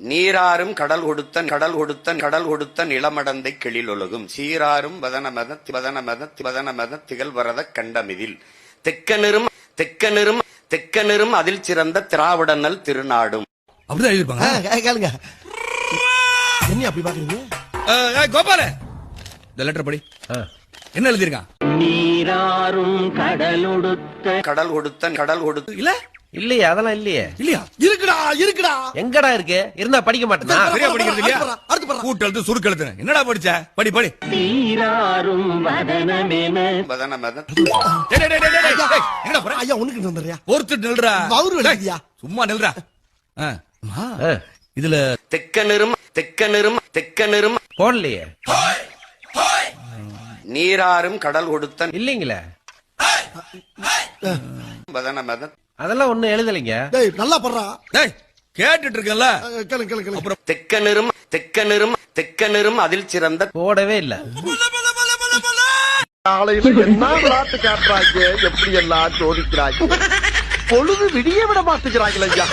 நீராறும் கடல் கொடுத்த நிலமடந்தை கெளிலொழுகும் சீராறும் வதனமத திகழ்வரத கண்டமிதில் தெக்கனிரும் அதில் சிறந்த திராவிடனல் திருநாடும். அப்படிதான் எழுதிருப்பாங்க. என்ன அப்படி பாக்குறீங்க? கோபால இந்த லெட்டர் படி. என்ன எழுதிருக்கான்? நீராறும் கடல் கொடுத்த இல்ல இல்லையா? அதெல்லாம் இல்லையே. இல்லையா? இருக்குடா எங்கடா இருக்கு? இருந்தா படிக்க மாட்டேனா? சரியா படிக்கிறது இல்லையா? கூட்டெழுத்து சுருக்கெழுத்து என்னடா படிச்ச? படி. நீராறும் வதனமென எங்கடா போற? ஐயா உனக்கு வந்துறியா? ஒருத்தர் நில்றா. அவரு எழுதியா? சும்மா நில்றா. இதுல தெக்கனிரும் போடலையே. நீராறும் கடல் கொடுத்த இல்லீங்களே. வதனமத அதெல்லாம் ஒண்ணும் எழுதலைங்க. டேய் நல்லா படுறா. டேய் கேட்டுட்டு இருக்கேன்ல. கேளு. அப்புறம் தெக்கனிரும் அதில் சிறந்த போடவே இல்ல. காலையில என்ன விளையாட்டு காட்டுறாங்க, எப்படி எல்லாம் சோதிக்கிறாங்க, பொழுது விடிய விட மாட்டேங்கிறாங்களா ஐயா.